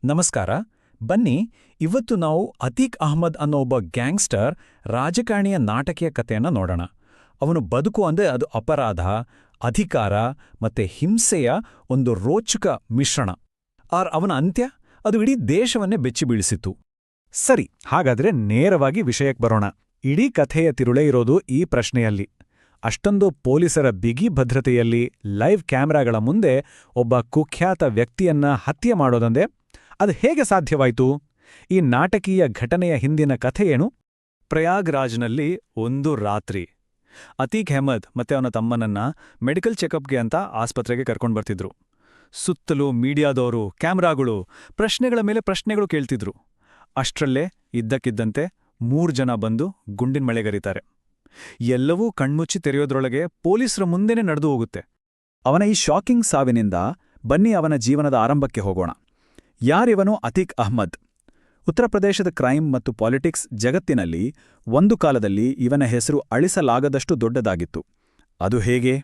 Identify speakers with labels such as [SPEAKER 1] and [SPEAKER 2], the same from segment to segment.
[SPEAKER 1] ನಮಸ್ಕಾರ. ಬನ್ನಿ, ಇವತ್ತು ನಾವು ಅತೀಕ್ ಅಹ್ಮದ್ ಅನ್ನೋ ಒಬ್ಬ ಗ್ಯಾಂಗ್ಸ್ಟರ್ ರಾಜಕಾರಣಿಯ ನಾಟಕೀಯ ಕಥೆಯನ್ನ ನೋಡೋಣ. ಅವನು ಬದುಕು ಅಂದ್ರೆ ಅದು ಅಪರಾಧ, ಅಧಿಕಾರ ಮತ್ತೆ ಹಿಂಸೆಯ ಒಂದು ರೋಚಕ ಮಿಶ್ರಣ. ಅವನ ಅಂತ್ಯ ಅದು ಇಡೀ ದೇಶವನ್ನೇ ಬೆಚ್ಚಿಬೀಳಿಸಿತು.
[SPEAKER 2] ಸರಿ, ಹಾಗಾದ್ರೆ ನೇರವಾಗಿ ವಿಷಯಕ್ಕೆ ಬರೋಣ. ಇಡೀ ಕಥೆಯ ತಿರುಳೇ ಇರೋದು ಈ ಪ್ರಶ್ನೆಯಲ್ಲಿ. ಅಷ್ಟೊಂದು ಪೊಲೀಸರ ಬಿಗಿ ಭದ್ರತೆಯಲ್ಲಿ ಲೈವ್ ಕ್ಯಾಮೆರಾಗಳ ಮುಂದೆ ಒಬ್ಬ ಕುಖ್ಯಾತ ವ್ಯಕ್ತಿಯನ್ನ ಹತ್ಯೆ ಮಾಡೋದಂದೆ ಅದು ಹೇಗೆ ಸಾಧ್ಯವಾಯಿತು? ಈ ನಾಟಕೀಯ ಘಟನೆಯ ಹಿಂದಿನ ಕಥೆಯೇನು?
[SPEAKER 1] ಪ್ರಯಾಗ್ರಾಜ್ನಲ್ಲಿ ಒಂದು ರಾತ್ರಿ ಅತೀಕ್ ಅಹ್ಮದ್ ಮತ್ತೆ ಅವನ ತಮ್ಮನನ್ನ ಮೆಡಿಕಲ್ ಚೆಕಪ್ಗೆ ಅಂತ ಆಸ್ಪತ್ರೆಗೆ ಕರ್ಕೊಂಡು ಬರ್ತಿದ್ರು. ಸುತ್ತಲೂ ಮೀಡಿಯಾದವರು, ಕ್ಯಾಮ್ರಾಗಳು, ಪ್ರಶ್ನೆಗಳ ಮೇಲೆ ಪ್ರಶ್ನೆಗಳು ಕೇಳ್ತಿದ್ರು. ಅಷ್ಟ್ರಲ್ಲೇ ಇದ್ದಕ್ಕಿದ್ದಂತೆ 3 ಜನ ಬಂದು ಗುಂಡಿನ ಮಳೆಗರೀತಾರೆ. ಎಲ್ಲವೂ ಕಣ್ಮುಚ್ಚಿ ತೆರೆಯೋದ್ರೊಳಗೆ ಪೊಲೀಸರ ಮುಂದೆನೇ ನಡೆದು ಹೋಗುತ್ತೆ.
[SPEAKER 2] ಅವನ ಈ ಶಾಕಿಂಗ್ ಸಾವಿನಿಂದ ಬನ್ನಿ ಅವನ ಜೀವನದ ಆರಂಭಕ್ಕೆ ಹೋಗೋಣ. ಯಾರಿವನು ಅತೀಕ್ ಅಹ್ಮದ್? ಉತ್ತರ ಪ್ರದೇಶದ ಕ್ರೈಮ್ ಮತ್ತು ಪಾಲಿಟಿಕ್ಸ್ ಜಗತ್ತಿನಲ್ಲಿ ಒಂದು ಕಾಲದಲ್ಲಿ ಇವನ ಹೆಸರು ಅಳಿಸಲಾಗದಷ್ಟು ದೊಡ್ಡದಾಗಿತ್ತು. ಅದು ಹೇಗೆ?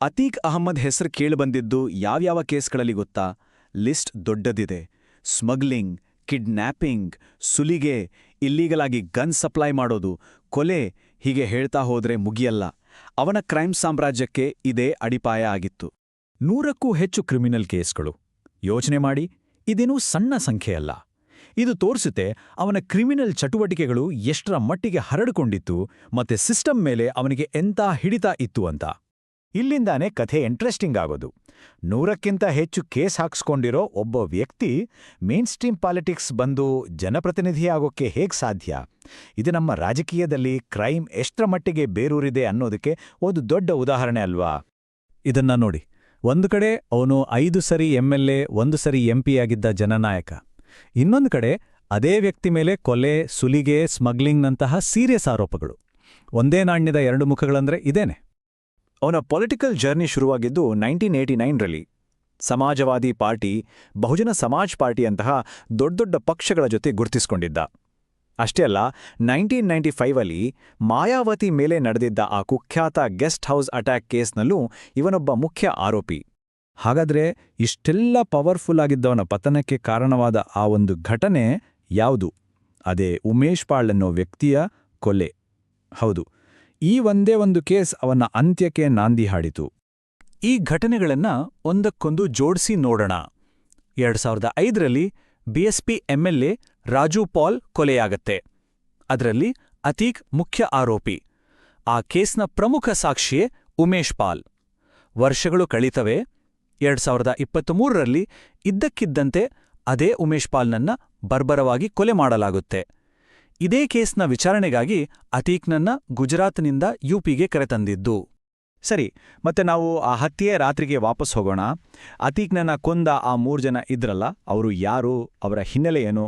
[SPEAKER 3] ಅತೀಕ್ ಅಹ್ಮದ್ ಹೆಸರು ಕೇಳಿಬಂದಿದ್ದು ಯಾವ್ಯಾವ ಕೇಸ್ಗಳಲ್ಲಿ ಗೊತ್ತಾ? ಲಿಸ್ಟ್ ದೊಡ್ಡದಿದೆ. ಸ್ಮಗ್ಲಿಂಗ್, ಕಿಡ್ನ್ಯಾಪಿಂಗ್, ಸುಲಿಗೆ, ಇಲ್ಲೀಗಲಾಗಿ ಗನ್ ಸಪ್ಲೈ ಮಾಡೋದು, ಕೊಲೆ, ಹೀಗೆ ಹೇಳ್ತಾ ಹೋದ್ರೆ ಮುಗಿಯಲ್ಲ. ಅವನ ಕ್ರೈಮ್ ಸಾಮ್ರಾಜ್ಯಕ್ಕೆ ಇದೇ ಅಡಿಪಾಯ ಆಗಿತ್ತು.
[SPEAKER 2] 100ಕ್ಕೂ ಹೆಚ್ಚು ಕ್ರಿಮಿನಲ್ ಕೇಸ್ಗಳು. ಯೋಚನೆ ಮಾಡಿ, ಇದೇನೂ ಸಣ್ಣ ಸಂಖ್ಯೆಯಲ್ಲ. ಇದು ತೋರಿಸುತ್ತೆ ಅವನ ಕ್ರಿಮಿನಲ್ ಚಟುವಟಿಕೆಗಳು ಎಷ್ಟರ ಮಟ್ಟಿಗೆ ಹರಡಿಕೊಂಡಿತ್ತು ಮತ್ತೆ ಸಿಸ್ಟಮ್ ಮೇಲೆ ಅವನಿಗೆ ಎಂಥ ಹಿಡಿತ ಇತ್ತು ಅಂತ. ಇಲ್ಲಿಂದಾನೇ ಕಥೆ ಇಂಟ್ರೆಸ್ಟಿಂಗ್ ಆಗೋದು. 100ಕ್ಕಿಂತ ಹೆಚ್ಚು ಕೇಸ್ ಹಾಕ್ಸ್ಕೊಂಡಿರೋ ಒಬ್ಬ ವ್ಯಕ್ತಿ ಮೇನ್ ಸ್ಟ್ರೀಮ್ ಪಾಲಿಟಿಕ್ಸ್ ಬಂದು ಜನಪ್ರತಿನಿಧಿಯಾಗೋಕ್ಕೆ ಹೇಗೆ ಸಾಧ್ಯ? ಇದು ನಮ್ಮ ರಾಜಕೀಯದಲ್ಲಿ ಕ್ರೈಮ್ ಎಷ್ಟರ ಮಟ್ಟಿಗೆ ಬೇರೂರಿದೆ ಅನ್ನೋದಕ್ಕೆ ಒಂದು ದೊಡ್ಡ ಉದಾಹರಣೆ ಅಲ್ವಾ?
[SPEAKER 1] ಇದನ್ನ ನೋಡಿ. ಒಂದು ಕಡೆ ಅವನು 5 ಸರಿ MLA, 1 ಸರಿ MP ಆಗಿದ್ದ ಜನನಾಯಕ. ಇನ್ನೊಂದು ಕಡೆ ಅದೇ ವ್ಯಕ್ತಿ ಮೇಲೆ ಕೊಲೆ, ಸುಲಿಗೆ, ಸ್ಮಗ್ಲಿಂಗ್ನಂತಹ ಸೀರಿಯಸ್ ಆರೋಪಗಳು. ಒಂದೇ ನಾಣ್ಯದ 2 ಮುಖಗಳಂದ್ರೆ ಇದೇನೆ.
[SPEAKER 2] ಅವನ ಪೊಲಿಟಿಕಲ್ ಜರ್ನಿ ಶುರುವಾಗಿದ್ದು 1989ರಲ್ಲಿ. ಸಮಾಜವಾದಿ ಪಾರ್ಟಿ, ಬಹುಜನ ಸಮಾಜ್ ಪಾರ್ಟಿಯಂತಹ ದೊಡ್ಡ ಪಕ್ಷಗಳ ಜೊತೆ ಗುರುತಿಸಿಕೊಂಡಿದ್ದ. ಅಷ್ಟೇ ಅಲ್ಲ, 1995ಅಲ್ಲಿ ಮಾಯಾವತಿ ಮೇಲೆ ನಡೆದಿದ್ದ ಆ ಕುಖ್ಯಾತ ಗೆಸ್ಟ್ ಹೌಸ್ ಅಟ್ಯಾಕ್ ಕೇಸ್ನಲ್ಲೂ ಇವನೊಬ್ಬ ಮುಖ್ಯ ಆರೋಪಿ.
[SPEAKER 1] ಹಾಗಾದ್ರೆ ಇಷ್ಟೆಲ್ಲ ಪವರ್ಫುಲ್ ಆಗಿದ್ದವನ ಪತನಕ್ಕೆ ಕಾರಣವಾದ ಆ ಒಂದು ಘಟನೆ ಯಾವುದು? ಅದೇ ಉಮೇಶ್ ಪಾಳ್ ಅನ್ನೋ ವ್ಯಕ್ತಿಯ ಕೊಲೆ. ಹೌದು, ಈ ಒಂದೇ ಒಂದು ಕೇಸ್ ಅವನ ಅಂತ್ಯಕ್ಕೆ ನಾಂದಿ ಹಾಡಿತು. ಈ ಘಟನೆಗಳನ್ನ ಒಂದಕ್ಕೊಂದು ಜೋಡಿಸಿ ನೋಡೋಣ. 2005ರಲ್ಲಿ BSP MLA ರಾಜು ಪಾಲ್ ಕೊಲೆಯಾಗತ್ತೆ. ಅದರಲ್ಲಿ ಅತೀಕ್ ಮುಖ್ಯ ಆರೋಪಿ. ಆ ಕೇಸ್ನ ಪ್ರಮುಖ ಸಾಕ್ಷಿಯೇ ಉಮೇಶ್ ಪಾಲ್. ವರ್ಷಗಳು ಕಳೀತವೆ. 2023ರಲ್ಲಿ ಇದ್ದಕ್ಕಿದ್ದಂತೆ ಅದೇ ಉಮೇಶ್ ಪಾಲ್ನನ್ನ ಬರ್ಬರವಾಗಿ ಕೊಲೆ ಮಾಡಲಾಗುತ್ತೆ. ಇದೇ ಕೇಸ್ನ ವಿಚಾರಣೆಗಾಗಿ ಅತೀಕ್ನನ್ನ ಗುಜರಾತ್ನಿಂದ UPಗೆ ಕರೆತಂದಿದ್ದು.
[SPEAKER 2] ಸರಿ, ಮತ್ತೆ ನಾವು ಆ ಹತ್ಯೆ ರಾತ್ರಿಗೆ ವಾಪಸ್ ಹೋಗೋಣ. ಅತೀಕ್ನನ್ನ ಕೊಂದ ಆ 3 ಜನ ಇದ್ರಲ್ಲ, ಅವರು ಯಾರು? ಅವರ ಹಿನ್ನೆಲೆ ಏನು?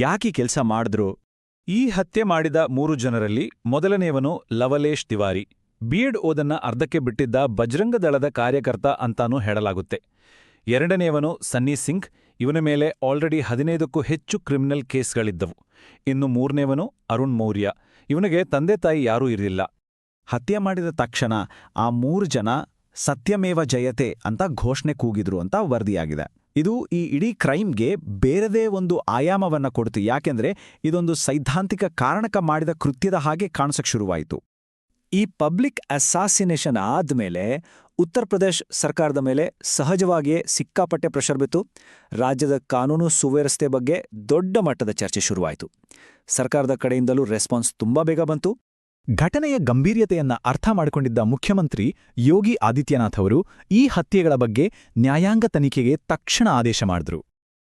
[SPEAKER 2] ಯಾಕೆ ಕೆಲಸ ಮಾಡಿದ್ರು?
[SPEAKER 1] ಈ ಹತ್ಯೆ ಮಾಡಿದ 3 ಜನರಲ್ಲಿ ಮೊದಲನೆಯವನು ಲವಲೇಶ್ ತಿವಾರಿ. B.Ed ಓದನ್ನ ಅರ್ಧಕ್ಕೆ ಬಿಟ್ಟಿದ್ದ ಬಜರಂಗ ದಳದ ಕಾರ್ಯಕರ್ತ ಅಂತಾನೂ ಹೇಳಲಾಗುತ್ತೆ. ಎರಡನೆಯವನು ಸನ್ನಿ ಸಿಂಗ್. ಇವನ ಮೇಲೆ ಆಲ್ರೆಡಿ 15ಕ್ಕೂ ಹೆಚ್ಚು ಕ್ರಿಮಿನಲ್ ಕೇಸ್ಗಳಿದ್ದವು. ಇನ್ನು 3ನೇವನು ಅರುಣ್ ಮೌರ್ಯ. ಇವನಿಗೆ ತಂದೆ ತಾಯಿ ಯಾರೂ ಇರಲಿಲ್ಲ.
[SPEAKER 2] ಹತ್ಯೆ ಮಾಡಿದ ತಕ್ಷಣ ಆ 3 ಜನ ಸತ್ಯಮೇವ ಜಯತೆ ಅಂತ ಘೋಷಣೆ ಕೂಗಿದ್ರು ಅಂತ ವರದಿಯಾಗಿದೆ. ಇದು ಈ ಇಡೀ ಕ್ರೈಮ್ಗೆ ಬೇರೆದೇ ಒಂದು ಆಯಾಮವನ್ನ ಕೊಡ್ತು. ಯಾಕೆಂದ್ರೆ ಇದೊಂದು ಸೈದ್ಧಾಂತಿಕ ಕಾರಣಕ ಮಾಡಿದ ಕೃತ್ಯದ ಹಾಗೆ ಕಾಣಿಸಕ್ ಶುರುವಾಯಿತು. ಈ ಪಬ್ಲಿಕ್ ಅಸಾಸಿನೇಷನ್ ಆದ್ಮೇಲೆ ಉತ್ತರ ಪ್ರದೇಶ್ ಸರ್ಕಾರದ ಮೇಲೆ ಸಹಜವಾಗಿಯೇ ಸಿಕ್ಕಾಪಟ್ಟೆ ಪ್ರೆಷರ್ ಬಿತ್ತು. ರಾಜ್ಯದ ಕಾನೂನು ಸುವ್ಯವಸ್ಥೆ ಬಗ್ಗೆ ದೊಡ್ಡ ಮಟ್ಟದ ಚರ್ಚೆ ಶುರುವಾಯಿತು. ಸರ್ಕಾರದ ಕಡೆಯಿಂದಲೂ ರೆಸ್ಪಾನ್ಸ್ ತುಂಬಾ ಬೇಗ ಬಂತು. ಘಟನೆಯ ಗಂಭೀರ್ಯತೆಯನ್ನ ಅರ್ಥ ಮಾಡಿಕೊಂಡಿದ್ದ ಮುಖ್ಯಮಂತ್ರಿ ಯೋಗಿ ಆದಿತ್ಯನಾಥ್ ಅವರು ಈ ಹತ್ಯೆಗಳ ಬಗ್ಗೆ ನ್ಯಾಯಾಂಗ ತನಿಖೆಗೆ ತಕ್ಷಣ ಆದೇಶ ಮಾಡಿದ್ರು.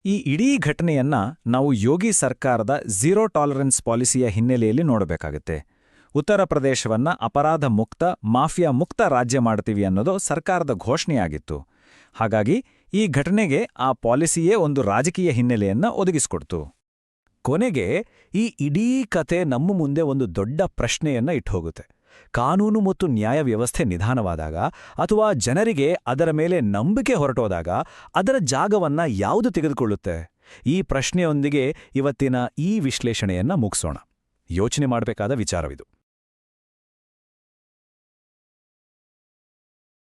[SPEAKER 1] ಈ ಇಡೀ ಘಟನೆಯನ್ನ ನಾವು ಯೋಗಿ ಸರ್ಕಾರದ ಝೀರೋ ಟಾಲರೆನ್ಸ್ ಪಾಲಿಸಿಯ ಹಿನ್ನೆಲೆಯಲ್ಲಿ ನೋಡಬೇಕಾಗತ್ತೆ. ಉತ್ತರ ಪ್ರದೇಶವನ್ನ ಅಪರಾಧ ಮುಕ್ತ, ಮಾಫಿಯಾ ಮುಕ್ತ ರಾಜ್ಯ ಮಾಡ್ತೀವಿ ಅನ್ನೋದು ಸರ್ಕಾರದ ಘೋಷಣೆಯಾಗಿತ್ತು. ಹಾಗಾಗಿ ಈ ಘಟನೆಗೆ ಆ ಪಾಲಿಸಿಯೇ ಒಂದು ರಾಜಕೀಯ ಹಿನ್ನೆಲೆಯನ್ನ ಒದಗಿಸಿಕೊಡ್ತು. ಕೊನೆಗೆ ಈ ಇಡೀ ಕತೆ ನಮ್ಮ ಮುಂದೆ ಒಂದು ದೊಡ್ಡ ಪ್ರಶ್ನೆಯನ್ನ ಇಟ್ಹೋಗುತ್ತೆ. ಕಾನೂನು ಮತ್ತು ನ್ಯಾಯ ವ್ಯವಸ್ಥೆ ನಿಧಾನವಾದಾಗ ಅಥವಾ ಜನರಿಗೆ ಅದರ ಮೇಲೆ ನಂಬಿಕೆ ಹೊರಟೋದಾಗ ಅದರ ಜಾಗವನ್ನ ಯಾವುದು ತೆಗೆದುಕೊಳ್ಳುತ್ತೆ? ಈ ಪ್ರಶ್ನೆಯೊಂದಿಗೆ ಇವತ್ತಿನ ಈ ವಿಶ್ಲೇಷಣೆಯನ್ನ ಮುಗಿಸೋಣ. ಯೋಚನೆ ಮಾಡಬೇಕಾದ ವಿಚಾರವಿದು.